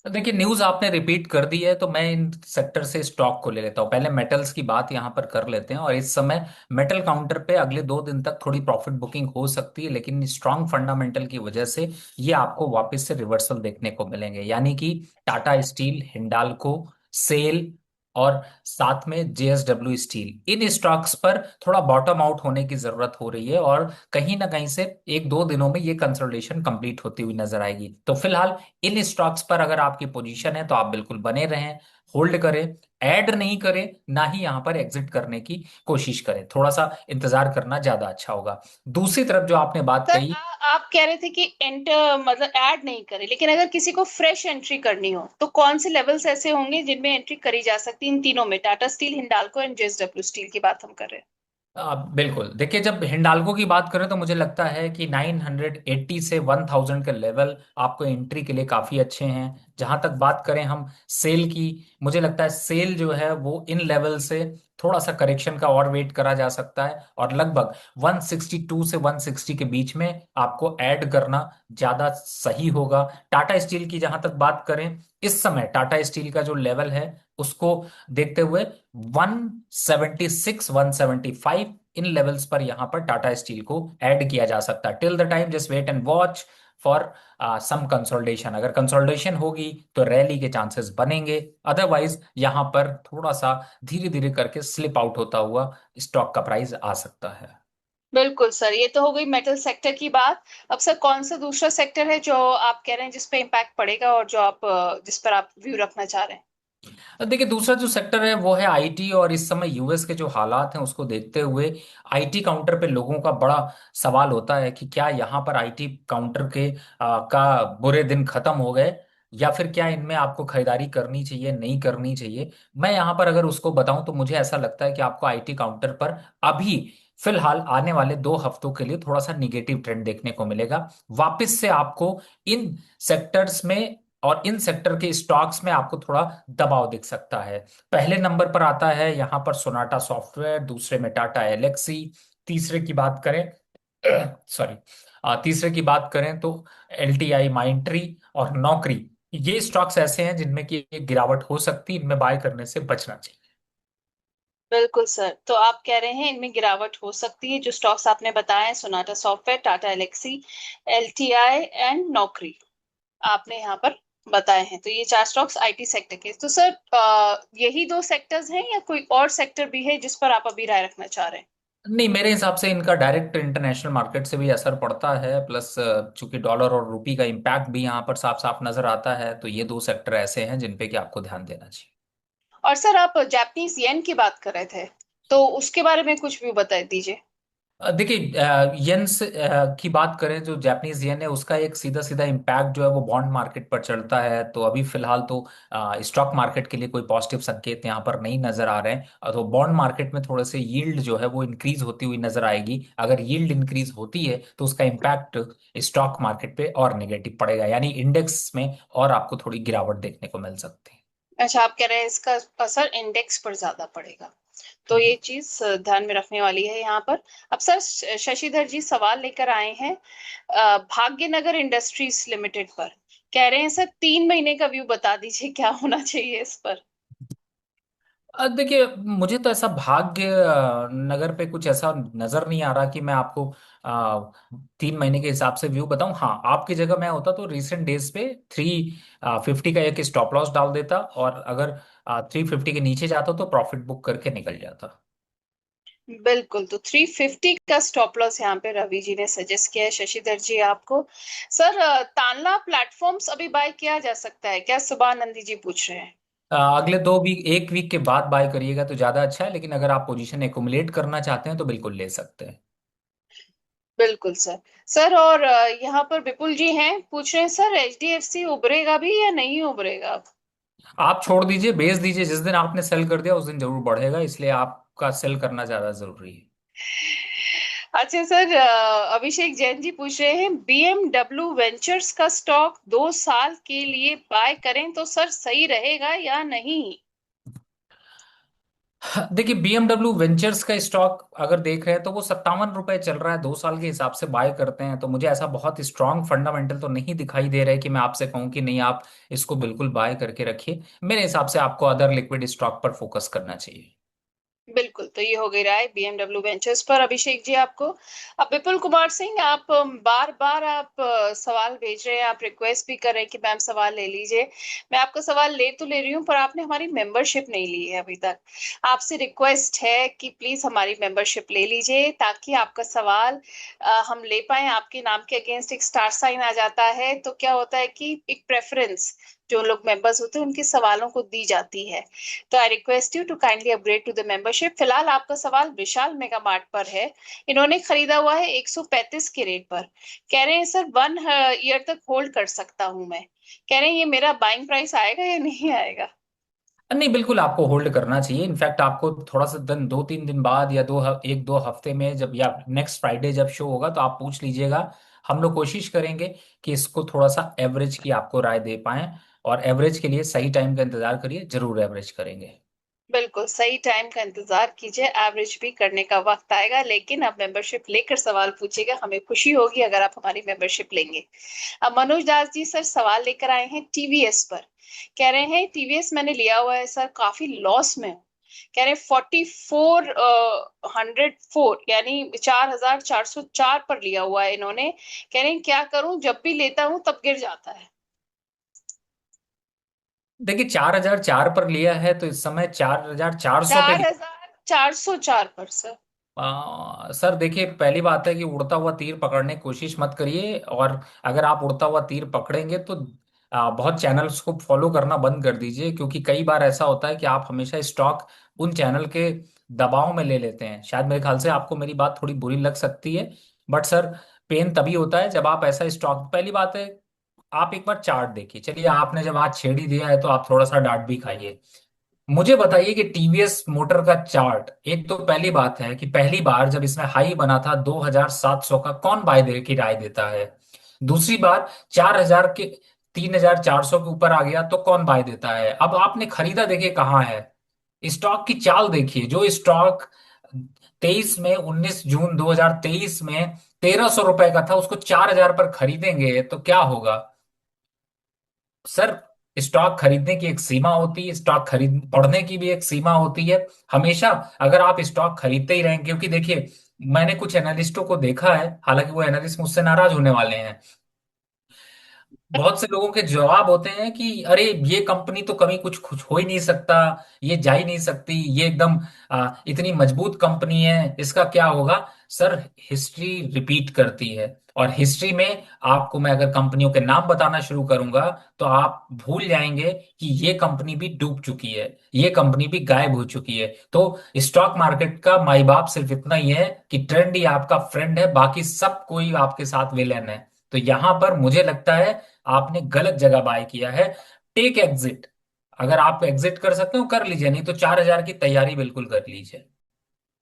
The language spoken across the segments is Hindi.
देखिए, न्यूज आपने रिपीट कर दी है तो मैं इन सेक्टर से स्टॉक को ले लेता हूँ। पहले मेटल्स की बात यहाँ पर कर लेते हैं, और इस समय मेटल काउंटर पे अगले 2 दिन तक थोड़ी प्रॉफिट बुकिंग हो सकती है, लेकिन स्ट्रांग फंडामेंटल की वजह से ये आपको वापस से रिवर्सल देखने को मिलेंगे। यानी कि टाटा स्टील, हिंडाल्को, सेल और साथ में जेएसडब्ल्यू स्टील, इन स्टॉक्स पर थोड़ा बॉटम आउट होने की जरूरत हो रही है, और कहीं ना कहीं से 1-2 दिनों में ये कंसोलिडेशन कंप्लीट होती हुई नजर आएगी। तो फिलहाल इन स्टॉक्स पर अगर आपकी पोजीशन है तो आप बिल्कुल बने रहें, होल्ड करें, ऐड नहीं करें, ना ही यहां पर एग्जिट करने की कोशिश करें। थोड़ा सा इंतजार करना ज्यादा अच्छा होगा। दूसरी तरफ जो आपने बात सर कही, आप कह रहे थे कि एंटर मतलब ऐड नहीं करें, लेकिन अगर किसी को फ्रेश एंट्री करनी हो तो कौन से लेवल्स ऐसे होंगे जिनमें एंट्री करी जा सकती है? इन तीनों में, Tata steel, Hindalco and JSW steel की बात हम कर रहे हैं। बिल्कुल। देखिए, जब हिंडाल्को की बात करें तो मुझे लगता है कि 980 से 1000 के लेवल आपको एंट्री के लिए काफी अच्छे हैं। जहां तक बात करें हम सेल की, मुझे लगता है सेल जो है वो इन लेवल से थोड़ा सा करेक्शन का और वेट करा जा सकता है, और लगभग 162 से 160 के बीच में आपको ऐड करना ज्यादा सही होगा। टाटा स्टील की जहां तक बात करें, इस समय टाटा स्टील का जो लेवल है उसको देखते हुए 176, 175, इन लेवल्स पर यहां पर टाटा स्टील को ऐड किया जा सकता है। Till the time just wait and watch for some consolidation. अगर कंसोलिडेशन होगी तो रैली के चांसेस बनेंगे, अदरवाइज यहां पर थोड़ा सा धीरे धीरे करके स्लिप आउट होता हुआ स्टॉक का प्राइस आ सकता है। बिल्कुल सर, ये तो हो गई मेटल सेक्टर की बात। अब सर कौन सा दूसरा सेक्टर है जो आप कह रहे हैं जिस पे इम्पैक्ट पड़ेगा और जो आप जिस पर आप व्यू रखना चाह रहे हैं? देखिए, दूसरा जो सेक्टर है वो है आईटी, और इस समय यूएस के जो हालात हैं उसको देखते हुए आईटी काउंटर पे लोगों का बड़ा सवाल होता है कि क्या यहाँ पर आईटी काउंटर के का बुरे दिन खत्म हो गए, या फिर क्या इनमें आपको खरीदारी करनी चाहिए, नहीं करनी चाहिए। मैं यहाँ पर अगर उसको बताऊं तो मुझे ऐसा लगता है कि आपको आईटी काउंटर पर अभी फिलहाल आने वाले 2 हफ्तों के लिए थोड़ा सा निगेटिव ट्रेंड देखने को मिलेगा। वापस से आपको इन सेक्टर्स में और इन सेक्टर के स्टॉक्स में आपको थोड़ा दबाव दिख सकता है। पहले नंबर पर आता है यहाँ पर सोनाटा सॉफ्टवेयर, दूसरे में टाटा एलेक्सी, तीसरे की बात करें सॉरी तीसरे की बात करें तो एलटीआई माइंट्री और नौकरी। ये स्टॉक्स ऐसे हैं जिनमें की एक गिरावट हो सकती है, इनमें बाय करने से बचना चाहिए। बिल्कुल सर, तो आप कह रहे हैं इनमें गिरावट हो सकती है। जो स्टॉक्स आपने बताए हैं, Sonata software, Tata Elxsi, LTI and Naukri, आपने यहाँ पर बताए हैं। तो ये चार स्टॉक्स आईटी सेक्टर के। तो सर यही दो सेक्टर्स हैं या कोई और सेक्टर भी है जिस पर आप अभी राय रखना चाह रहे हैं? नहीं, मेरे हिसाब से इनका डायरेक्ट इंटरनेशनल मार्केट से भी असर पड़ता है, प्लस चूंकि डॉलर और रुपी का इम्पैक्ट भी यहाँ पर साफ साफ नजर आता है, तो ये 2 सेक्टर ऐसे हैं जिन पे कि आपको ध्यान देना चाहिए। और सर आप जापानीज येन की बात कर रहे थे, तो उसके बारे में कुछ भी बता दीजिए। देखिए, की बात करें, जो जापानीज येन है उसका एक सीधा सीधा इम्पैक्ट जो है वो बॉन्ड मार्केट पर चलता है। तो अभी फिलहाल तो स्टॉक मार्केट के लिए कोई पॉजिटिव संकेत यहाँ पर नहीं नजर आ रहे हैं। तो बॉन्ड मार्केट में थोड़े से यील्ड जो है वो इंक्रीज होती हुई नजर आएगी। अगर यील्ड इंक्रीज होती है तो उसका इम्पैक्ट स्टॉक मार्केट पे और नेगेटिव पड़ेगा, यानी इंडेक्स में और आपको थोड़ी गिरावट देखने को मिल सकती अच्छा, आप कह रहे हैं इसका असर इंडेक्स पर ज्यादा पड़ेगा, तो है। ये चीज ध्यान में रखने वाली है यहाँ पर। अब सर शशिधर जी सवाल लेकर आए हैं भाग्यनगर इंडस्ट्रीज लिमिटेड पर। कह रहे हैं सर 3 महीने का व्यू बता दीजिए, क्या होना चाहिए इस पर? देखिए, मुझे तो ऐसा भाग्य नगर पे कुछ ऐसा नजर नहीं आ रहा कि मैं आपको 3 महीने के हिसाब से व्यू बताऊं। हाँ, आपकी जगह मैं होता तो रिसेंट डेज पे 350 का एक स्टॉप लॉस डाल देता, और अगर 350 के नीचे जाता तो प्रॉफिट बुक करके निकल जाता। बिल्कुल, तो 350 का स्टॉप लॉस यहाँ पे रवि जी ने सजेस्ट किया है, शशिधर जी आपको। सर तानला प्लेटफॉर्म्स अभी बाय किया जा सकता है क्या? सुबह नंदी जी पूछ रहे हैं। अगले 2 वीक, एक वीक के बाद बाय करिएगा तो ज्यादा अच्छा है, लेकिन अगर आप पोजीशन एकुमुलेट करना चाहते हैं तो बिल्कुल ले सकते हैं। बिल्कुल सर। सर और यहाँ पर विपुल जी हैं, पूछ रहे हैं सर एचडीएफसी उभरेगा भी या नहीं उभरेगा? आप छोड़ दीजिए, बेच दीजिए, जिस दिन आपने सेल कर दिया उस दिन जरूर बढ़ेगा, इसलिए आपका सेल करना ज्यादा जरूरी है। अच्छा सर, अभिषेक जैन जी पूछ रहे हैं बीएमडब्ल्यू वेंचर्स का स्टॉक 2 साल के लिए बाय करें तो सर सही रहेगा या नहीं? देखिए, BMW वेंचर्स का स्टॉक अगर देख रहे हैं तो वो 57 रुपए चल रहा है, 2 साल के हिसाब से बाय करते हैं, तो मुझे ऐसा बहुत स्ट्रांग फंडामेंटल तो नहीं दिखाई दे रहा है कि मैं आपसे कहूं कि नहीं आप इसको बिल्कुल बाय करके रखिए। मेरे हिसाब से आपको अदर लिक्विड स्टॉक पर फोकस करना चाहिए। बिल्कुल, तो ये हो गई राय बीएमडब्ल्यू वेंचर्स पर। अभिषेक जी आपको। अब विपुल कुमार सिंह, आप बार बार आप सवाल भेज रहे हैं, आप रिक्वेस्ट भी कर रहे हैं कि मैम सवाल ले लीजिए। मैं आपका सवाल ले तो ले रही हूँ, पर आपने हमारी मेंबरशिप नहीं ली है अभी तक। आपसे रिक्वेस्ट है कि प्लीज हमारी मेंबरशिप ले लीजिए, ताकि आपका सवाल हम ले पाए। आपके नाम के अगेंस्ट एक स्टार साइन आ जाता है, तो क्या होता है कि एक प्रेफरेंस जो लोग मेंबर्स होते हैं उनके सवालों को दी जाती है। तो I request you to kindly upgrade to the membership. फिलहाल आपका सवाल विशाल मेगा मार्ट पर है। इन्होंने खरीदा हुआ है 135 के रेट पर। कह रहे हैं सर 1 ईयर तक होल्ड कर सकता हूं मैं। कह रहे हैं ये मेरा बाइंग प्राइस आएगा या नहीं आएगा। नहीं, बिल्कुल आपको होल्ड करना चाहिए। इनफैक्ट आपको थोड़ा सा दिन, 2-3 दिन बाद या 1-2 हफ्ते में जब, या नेक्स्ट फ्राइडे जब शो होगा तो आप पूछ लीजिएगा। हम लोग कोशिश करेंगे कि इसको थोड़ा सा एवरेज की आपको राय दे पाएं, और एवरेज के लिए सही टाइम का इंतजार करिए, जरूर एवरेज करेंगे। बिल्कुल सही टाइम का इंतजार कीजिए, एवरेज भी करने का वक्त आएगा। लेकिन अब मेंबरशिप लेकर सवाल पूछिएगा, हमें खुशी होगी अगर आप हमारी मेंबरशिप लेंगे। अब मनोज दास जी सर सवाल लेकर आए हैं टीवीएस पर। कह रहे हैं टीवीएस मैंने लिया हुआ है सर, काफी लॉस में हूँ। कह रहे 4404 यानी 4404 पर लिया हुआ है इन्होंने। कह रहे हैं क्या करूं, जब भी लेता हूं तब गिर जाता है। देखिए, 4004 पर लिया है तो इस समय 4400 पे। 4404 पर सर। सर देखिए, पहली बात है कि उड़ता हुआ तीर पकड़ने की कोशिश मत करिए, और अगर आप उड़ता हुआ तीर पकड़ेंगे तो बहुत चैनल्स को फॉलो करना बंद कर दीजिए, क्योंकि कई बार ऐसा होता है कि आप हमेशा स्टॉक उन चैनल के दबाव में ले लेते हैं। शायद मेरे ख्याल से आपको मेरी बात थोड़ी बुरी लग सकती है, बट सर, पेन तभी होता है जब आप ऐसा स्टॉक, पहली बात है आप एक बार चार्ट देखिए। चलिए, आपने जब आज छेड़ ही दिया है तो आप थोड़ा सा डांट भी खाइए। मुझे बताइए कि टीवीएस मोटर का चार्ट, एक तो पहली बात है कि पहली बार जब इसमें हाई बना था 2700 का, कौन बाय दे की राय देता है। दूसरी बार 4000 के, 3400 के ऊपर आ गया तो कौन बाय देता है। अब आपने खरीदा देखिए कहाँ है, स्टॉक की चाल देखिए। जो स्टॉक 19 जून 2023 में 1300 रुपए का था, उसको 4000 पर खरीदेंगे तो क्या होगा। सर, स्टॉक खरीदने की एक सीमा होती है, स्टॉक खरीद पढ़ने की भी एक सीमा होती है। हमेशा अगर आप स्टॉक खरीदते ही रहें, क्योंकि देखिए, मैंने कुछ एनालिस्टों को देखा है, हालांकि वो एनालिस्ट मुझसे नाराज होने वाले हैं। बहुत से लोगों के जवाब होते हैं कि अरे ये कंपनी तो कभी कुछ कुछ हो ही नहीं सकता, ये जा ही नहीं सकती, ये एकदम इतनी मजबूत कंपनी है, इसका क्या होगा। सर, हिस्ट्री रिपीट करती है, और हिस्ट्री में आपको मैं अगर कंपनियों के नाम बताना शुरू करूंगा तो आप भूल जाएंगे कि ये कंपनी भी डूब चुकी है, ये कंपनी भी गायब हो चुकी है। तो स्टॉक मार्केट का माई बाप सिर्फ इतना ही है कि ट्रेंड ही आपका फ्रेंड है, बाकी सब कोई आपके साथ विलेन है। तो यहां पर मुझे लगता है आपने गलत जगह बाय किया है। टेक एग्जिट, अगर आप एग्जिट कर सकते हो कर लीजिए, नहीं तो 4000 की तैयारी बिल्कुल कर लीजिए।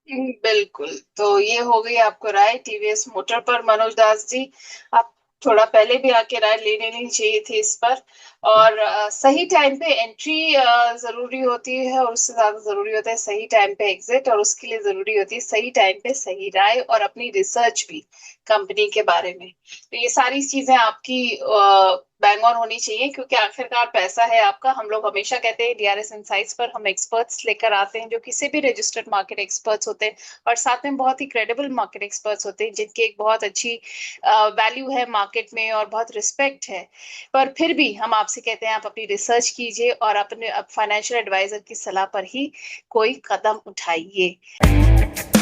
बिल्कुल, तो ये हो गई आपको राय टीवीएस मोटर पर मनोज दास जी। आप थोड़ा पहले भी आके राय ले लेनी चाहिए थी इस पर। और सही टाइम पे एंट्री जरूरी होती है, और उससे ज्यादा जरूरी होता है सही टाइम पे एग्जिट, और उसके लिए जरूरी होती है सही टाइम पे सही राय और अपनी रिसर्च भी कंपनी के बारे में। तो ये सारी चीजें आपकी बैंग ऑन होनी चाहिए, क्योंकि आखिरकार पैसा है आपका। हम लोग हमेशा कहते हैं डीआरएस इनसाइट्स पर हम एक्सपर्ट्स लेकर आते हैं जो किसी भी रजिस्टर्ड मार्केट एक्सपर्ट्स होते हैं, और साथ में बहुत ही क्रेडिबल मार्केट एक्सपर्ट्स होते हैं जिनकी एक बहुत अच्छी वैल्यू है मार्केट में और बहुत रिस्पेक्ट है। पर फिर भी हम आपसे कहते हैं आप अपनी रिसर्च कीजिए और अपने फाइनेंशियल एडवाइजर की सलाह पर ही कोई कदम उठाइए।